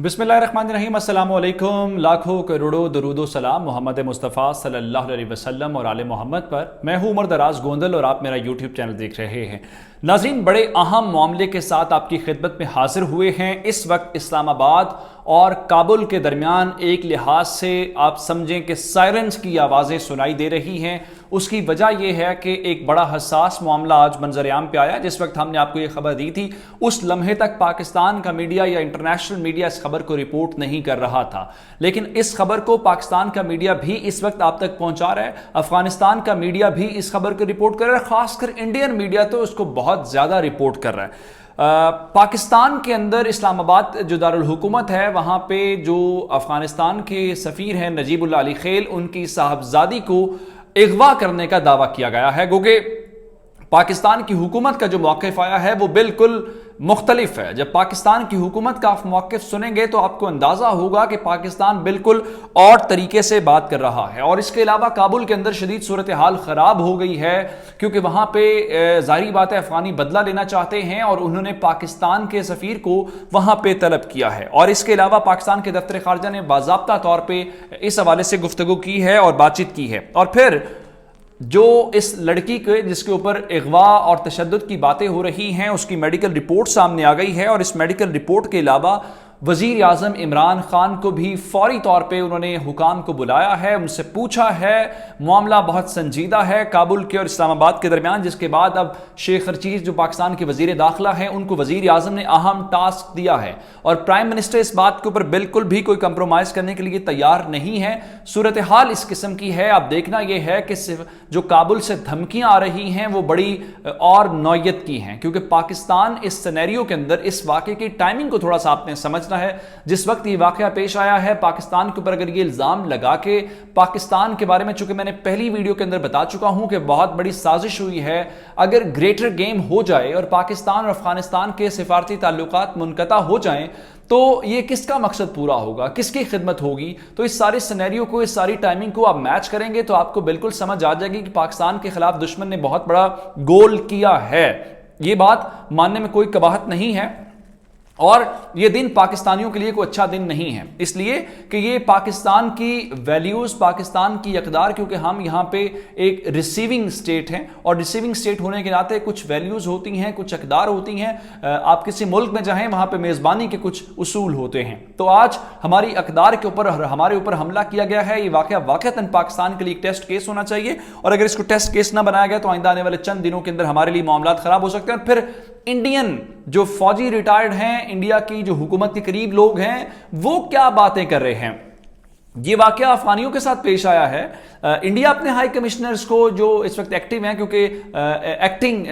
बिस्मिल्लाहिर्रहमानिर्रहीम। अस्सलाम वालेकुम। लाखों करोड़ों दरूदो सलाम मोहम्मद मुस्तफ़ा सल्लल्लाहु अलैहि वसल्लम और आले मोहम्मद पर। मैं हूँ उमर दराज गोंदल और आप मेरा यूट्यूब चैनल देख रहे हैं। नाज़रीन, बड़े अहम मामले के साथ आपकी खिदमत में हाजिर हुए हैं। इस वक्त इस्लामाबाद और काबुल के दरमियान एक लिहाज से आप समझें कि सायरन्स की आवाज़ें सुनाई दे रही हैं। उसकी वजह यह है कि एक बड़ा हसास मामला आज मंजर-ए-आम पे आया। जिस वक्त हमने आपको ये खबर दी थी उस लम्हे तक पाकिस्तान का मीडिया या इंटरनेशनल मीडिया इस खबर को रिपोर्ट नहीं कर रहा था, लेकिन इस खबर को पाकिस्तान का मीडिया भी इस वक्त आप तक पहुंचा रहा है। अफगानिस्तान का मीडिया भी इस खबर को रिपोर्ट कर रहा है, खासकर इंडियन मीडिया तो उसको बहुत ज्यादा रिपोर्ट कर रहा है। पाकिस्तान के अंदर इस्लामाबाद जो दारुल हुकूमत है, वहाँ पे जो अफगानिस्तान के सफ़ीर हैं नजीबुल्लाह अली खेल, उनकी साहबजादी को अगवा करने का दावा किया गया है। क्योंकि पाकिस्तान की हुकूमत का जो मौक़िफ़ आया है वो बिल्कुल मुख्तलिफ है। जब पाकिस्तान की हुकूमत का आप मौक़िफ़ सुनेंगे तो आपको अंदाज़ा होगा कि पाकिस्तान बिल्कुल और तरीके से बात कर रहा है। और इसके अलावा काबुल के अंदर शदीद सूरत हाल ख़राब हो गई है, क्योंकि वहाँ पे ज़ाहिरी बात है अफ़गानी बदला लेना चाहते हैं और उन्होंने पाकिस्तान के सफ़ीर को वहाँ पे तलब किया है। और इसके अलावा पाकिस्तान के दफ्तर ख़ारजा ने बाज़ाब्ता तौर पर इस हवाले से गुफ्तगू की है और बातचीत की है। और फिर जो इस लड़की के जिसके ऊपर अगवा और तशद्दुद की बातें हो रही हैं, उसकी मेडिकल रिपोर्ट सामने आ गई है। और इस मेडिकल रिपोर्ट के अलावा वज़ीर आज़म इमरान खान को भी फौरी तौर पे उन्होंने हुकाम को बुलाया है, उनसे पूछा है। मामला बहुत संजीदा है काबुल के और इस्लामाबाद के दरमियान, जिसके बाद अब शेख रशीद जो पाकिस्तान के वज़ीर दाखिला हैं उनको वज़ीर आज़म ने अहम टास्क दिया है। और प्राइम मिनिस्टर इस बात के ऊपर बिल्कुल भी कोई कंप्रोमाइज़ करने के लिए तैयार नहीं है। सूरत हाल इस किस्म की है। अब देखना यह है कि सिर्फ जो काबुल से धमकियाँ आ रही हैं वो बड़ी और नौयत की हैं, क्योंकि पाकिस्तान इस सिनेरियो के अंदर इस वाक़े की टाइमिंग को थोड़ा सा आपने समझ है। जिस वक्त ये वाकया पेश आया है, पाकिस्तान के ऊपर अगर ये इल्जाम लगा के पाकिस्तान के बारे में, चूंकि मैंने पहली वीडियो के अंदर बता चुका हूं कि बहुत बड़ी साजिश हुई है, अगर ग्रेटर गेम हो जाए और पाकिस्तान और अफगानिस्तान के सिफारती ताल्लुकात मुनक़ता हो जाएं, तो ये किसका मकसद पूरा होगा, किसकी खिदमत होगी। तो इस सारे सिनेरियो को, इस सारी टाइमिंग को आप मैच करेंगे तो आपको बिल्कुल समझ आ जाएगी कि पाकिस्तान के खिलाफ दुश्मन ने बहुत बड़ा गोल किया है। ये बात मानने में कोई कबाहत नहीं है। और ये दिन पाकिस्तानियों के लिए कोई अच्छा दिन नहीं है, इसलिए कि ये पाकिस्तान की वैल्यूज़, पाकिस्तान की अक़दार, क्योंकि हम यहाँ पे एक रिसीविंग स्टेट हैं और रिसीविंग स्टेट होने के नाते कुछ वैल्यूज़ होती हैं, कुछ अक़दार होती हैं। आप किसी मुल्क में जाएं, वहाँ पे मेज़बानी के कुछ उसूल होते हैं। तो आज हमारी अक़दार के ऊपर, हमारे ऊपर हमला किया गया है। ये वाक़या वाक़तन पाकिस्तान के लिए एक टेस्ट केस होना चाहिए, और अगर इसको टेस्ट केस ना बनाया गया तो आइंदा आने वाले चंद दिनों के अंदर हमारे लिए मामला ख़राब हो सकते हैं। और फिर इंडियन जो फौजी रिटायर्ड हैं, इंडिया की जो हुकूमत के करीब लोग हैं, वो क्या बातें कर रहे हैं। ये वाकया अफगानियों के साथ पेश आया है। इंडिया अपने हाई कमिश्नर्स को जो इस वक्त एक्टिव हैं, क्योंकि एक्टिंग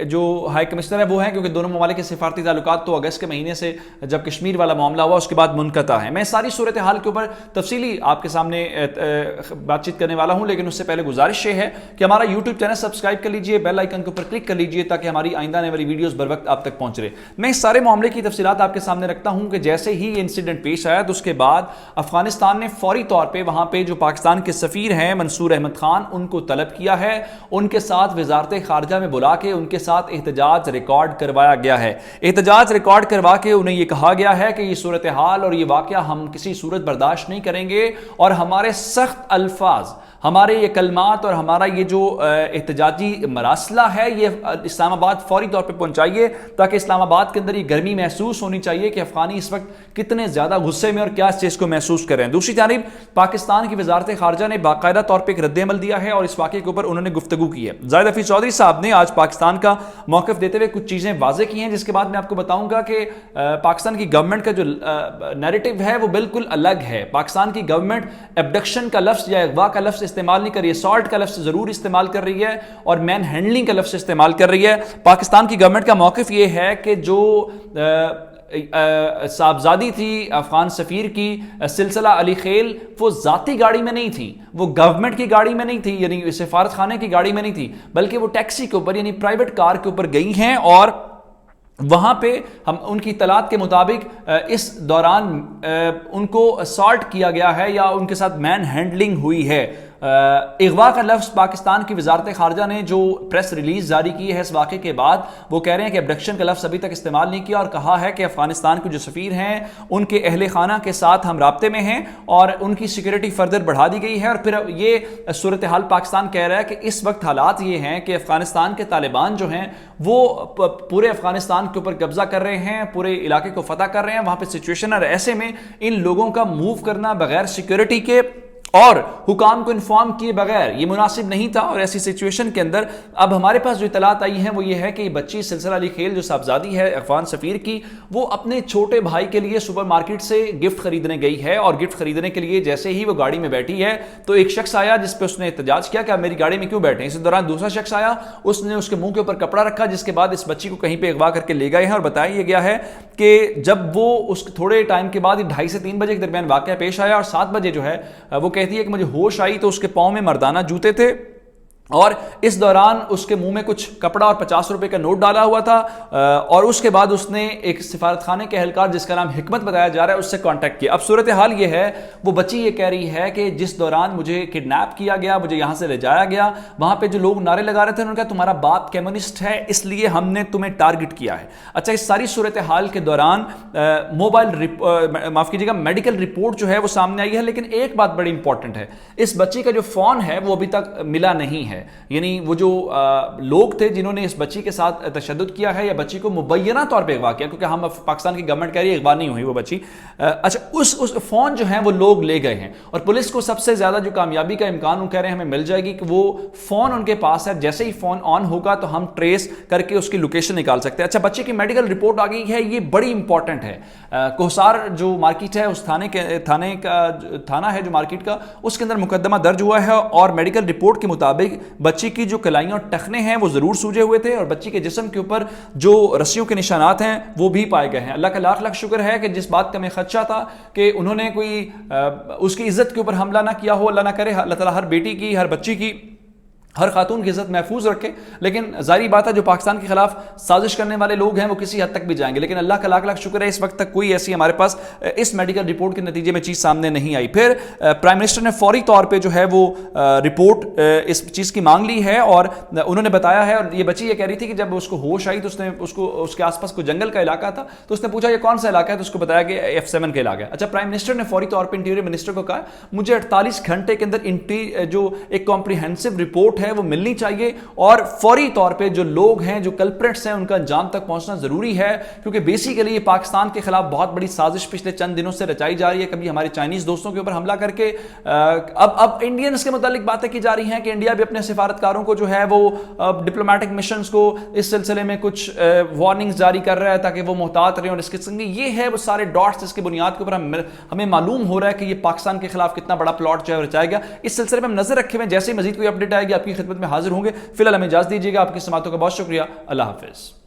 जो हाई कमिश्नर है वो हैं, क्योंकि दोनों ममालिक के सिफारती ताल्लुकात तो अगस्त के महीने से जब कश्मीर वाला मामला हुआ उसके बाद मुनक़ता है। मैं सारी सूरत हाल के ऊपर तफसीली आपके सामने बातचीत करने वाला हूँ, लेकिन उससे पहले गुजारिश ये है कि हमारा यूट्यूब चैनल सब्सक्राइब कर लीजिए, बेल आइकन के ऊपर क्लिक कर लीजिए, ताकि हमारी आइंदा आने वाली वीडियोज़ बर वक्त आप तक पहुँच रहे। मैं इस सारे मामले की तफसीलात आपके सामने रखता हूँ कि जैसे ही ये इंसिडेंट पेश आया तो उसके बाद अफगानिस्तान ने फौरी तौर पे वहां पे जो पाकिस्तान के सफीर हैं मंसूर अहमद खान, उनको तलब किया है। उनके साथ वजारत खारजा में बुला के उनके साथ एहतजाज रिकॉर्ड करवाया गया है। एहतजाज रिकॉर्ड करवा के उन्हें यह कहा गया है कि ये सूरत हाल और ये वाकया हम किसी सूरत बर्दाश्त नहीं करेंगे, और हमारे सख्त अल्फाज, हमारे ये कलमात और हमारा ये जो एहतजाजी मरासला है ये इस्लामाबाद फौरी तौर पे पहुंचाइए, ताकि इस्लामाबाद के अंदर ये गर्मी महसूस होनी चाहिए कि अफगानी इस वक्त कितने ज़्यादा गुस्से में और क्या इस चीज़ को महसूस करें। दूसरी जानिब पाकिस्तान की वजारत खारजा ने बाकायदा तौर पर एक रद्द-ए-अमल दिया है और इस वाक़े के ऊपर उन्होंने गुफ्तगू की है। जाहिद हफीज़ चौधरी साहब ने आज पाकिस्तान का मौक़िफ़ देते हुए कुछ चीज़ें वाज़े की हैं, जिसके बाद मैं आपको बताऊँगा कि पाकिस्तान की गवर्नमेंट का जो नैरेटिव है वो बिल्कुल अलग है। पाकिस्तान की गवर्नमेंट एब्डक्शन का लफ्ज़ या अगवा का लफ्ज़ इस्तेमाल नहीं कर रही है, सॉल्ट का लफ्ज़ ज़रूर इस्तेमाल कर रही है और मैन हैंडलिंग का लफ्ज़ इस्तेमाल कर रही है। पाकिस्तान की गवर्नमेंट का मौक़िफ़ ये है कि जो साहबजादी थी अफगान सफ़ीर की सिलसिला अली खेल, वो ज़ाती गाड़ी में नहीं थी, वो गवर्नमेंट की गाड़ी में नहीं थी, यानी सफारत खाने की गाड़ी में नहीं थी, बल्कि वो टैक्सी के ऊपर यानी प्राइवेट कार के ऊपर गई हैं। और वहाँ पे हम उनकी तलात के मुताबिक इस दौरान उनको असॉल्ट किया गया है या उनके साथ मैन हैंडलिंग हुई है। اغوا کا لفظ پاکستان کی وزارت خارجہ نے جو پریس ریلیز جاری کی ہے اس واقعے کے بعد، وہ کہہ رہے ہیں کہ ابڈکشن کا لفظ ابھی تک استعمال نہیں کیا، اور کہا ہے کہ افغانستان کے جو سفیر ہیں ان کے اہل خانہ کے ساتھ ہم رابطے میں ہیں اور ان کی سیکیورٹی فردر بڑھا دی گئی ہے۔ اور پھر یہ صورتحال پاکستان کہہ رہا ہے کہ اس وقت حالات یہ ہیں کہ افغانستان کے طالبان جو ہیں وہ پورے افغانستان کے اوپر قبضہ کر رہے ہیں، پورے علاقے کو فتح کر رہے ہیں، وہاں پہ سچویشن ہے، ایسے میں ان لوگوں کا موو کرنا بغیر سیکیورٹی کے اور حکام کو انفارم کیے بغیر یہ مناسب نہیں تھا۔ اور ایسی سچویشن کے اندر اب ہمارے پاس جو اطلاعات آئی ہیں وہ یہ ہے کہ یہ بچی سلسلہ علی خیل جو صاحبزادی ہے افغان سفیر کی، وہ اپنے چھوٹے بھائی کے لیے سپر مارکیٹ سے گفٹ خریدنے گئی ہے، اور گفٹ خریدنے کے لیے جیسے ہی وہ گاڑی میں بیٹھی ہے تو ایک شخص آیا جس پہ اس نے احتجاج کیا کہ آپ میری گاڑی میں کیوں بیٹھے ہیں۔ اس دوران دوسرا شخص آیا، اس نے اس کے منہ کے اوپر کپڑا رکھا، جس کے بعد اس بچی کو کہیں پہ اغوا کر کے لے گئے ہیں۔ اور بتایا یہ گیا ہے کہ جب وہ اس تھوڑے ٹائم کے بعد 2:30 سے 3 بجے کے درمیان واقعہ پیش آیا، اور 7 بجے جو ہے وہ کہتی ہے کہ مجھے ہوش آئی تو اس کے پاؤں میں مردانہ جوتے تھے، اور اس دوران اس کے منہ میں کچھ کپڑا اور 50 روپے کا نوٹ ڈالا ہوا تھا، اور اس کے بعد اس نے ایک سفارت خانے کے اہلکار جس کا نام حکمت بتایا جا رہا ہے اس سے کانٹیکٹ کیا۔ اب صورتحال یہ ہے، وہ بچی یہ کہہ رہی ہے کہ جس دوران مجھے کڈنیپ کیا گیا، مجھے یہاں سے لے جایا گیا، وہاں پہ جو لوگ نعرے لگا رہے تھے انہوں نے کہا تمہارا باپ کمیونسٹ ہے اس لیے ہم نے تمہیں ٹارگٹ کیا ہے۔ اچھا، اس ساری صورتحال کے دوران میڈیکل رپورٹ جو ہے وہ سامنے آئی ہے، لیکن ایک بات بڑی امپورٹنٹ ہے، اس بچی کا جو فون ہے وہ ابھی تک ملا نہیں ہے۔ یعنی وہ جو لوگ تھے جنہوں نے اس بچی کے ساتھ تشدد کیا ہے یا بچی کو مبینہ طور پہ اغوا کیا، کیونکہ ہم پاکستان کی گورنمنٹ کہہ رہی ہے اغوا نہیں ہوئی وہ بچی، اچھا اس فون جو ہیں وہ لوگ لے گئے ہیں، اور پولیس کو سب سے زیادہ جو کامیابی کا امکان وہ کہہ رہے ہیں ہمیں مل جائے گی کہ وہ فون ان کے پاس ہے، جیسے ہی فون آن ہوگا تو ہم ٹریس کر کے اس کی لوکیشن نکال سکتے ہیں۔ اچھا، بچے کی میڈیکل رپورٹ آ گئی ہے، یہ بڑی امپورٹنٹ ہے۔ کوہسار جو مارکیٹ ہے، اس تھانہ ہے جو مارکیٹ کا، اس کے اندر مقدمہ درج ہوا ہے، اور میڈیکل رپورٹ کے مطابق بچی کی جو کلائیاں اور ٹخنے ہیں وہ ضرور سوجے ہوئے تھے، اور بچی کے جسم کے اوپر جو رسیوں کے نشانات ہیں وہ بھی پائے گئے ہیں۔ اللہ کا لاکھ لاکھ شکر ہے کہ جس بات کا ہمیں خدشہ تھا کہ انہوں نے کوئی اس کی عزت کے اوپر حملہ نہ کیا ہو، اللہ نہ کرے، اللہ تعالیٰ ہر بیٹی کی، ہر بچی کی، ہر خاتون کی عزت محفوظ رکھے، لیکن ظاہری بات ہے جو پاکستان کے خلاف سازش کرنے والے لوگ ہیں وہ کسی حد تک بھی جائیں گے، لیکن اللہ کا لاکھ لاکھ شکر ہے اس وقت تک کوئی ایسی ہمارے پاس اس میڈیکل رپورٹ کے نتیجے میں چیز سامنے نہیں آئی۔ پھر پرائم منسٹر نے فوری طور پہ جو ہے وہ رپورٹ اس چیز کی مانگ لی ہے، اور انہوں نے بتایا ہے، اور یہ بچی یہ کہہ رہی تھی کہ جب اس کو ہوش آئی تو اس نے اس کے آس پاس کوئی جنگل کا علاقہ تھا تو اس نے پوچھا یہ کون سا علاقہ ہے، تو اس کو بتایا کہ F7 کا علاقہ ہے۔ اچھا، پرائم منسٹر نے فوری طور پہ انٹیریئر منسٹر کو کہا مجھے 48 گھنٹے کے اندر جو ایک کمپریہنسو رپورٹ ہے وہ ملنی چاہیے، اور فوری طور پہ جو لوگ ہیں، جو کلپریٹس ہیں، ان کا انجام تک پہنچنا ضروری ہے، کیونکہ بیسیکلی یہ پاکستان کے خلاف بہت بڑی سازش پچھلے چند دنوں سے رچائی جا رہی ہے، کبھی ہمارے چائنیز دوستوں کے اوپر حملہ کر کے، اب انڈینز کے متعلق باتیں کی جا رہی ہیں کہ انڈیا بھی اپنے سفارتکاروں کو جو ہے وہ ڈپلومیٹک مشنز کو اس سلسلے میں کچھ وارننگز جاری کر رہا ہے تاکہ وہ محتاط رہیں، اور اس قسم کی یہ ہے وہ سارے ڈاٹس جس کی بنیاد کے اوپر ہمیں معلوم ہو رہا ہے کہ یہ پاکستان کے خلاف کتنا بڑا پلاٹ جو ہے رچایا گیا۔ اس سلسلے میں ہم نظر رکھے ہوئے، جیسے ہی مزید کوئی اپڈیٹ آئے گی آپ کی خدمت میں حاضر ہوں گے۔ فی الحال ہمیں اجازت دیجیے گا، آپ کی سماعتوں کا بہت شکریہ، اللہ حافظ۔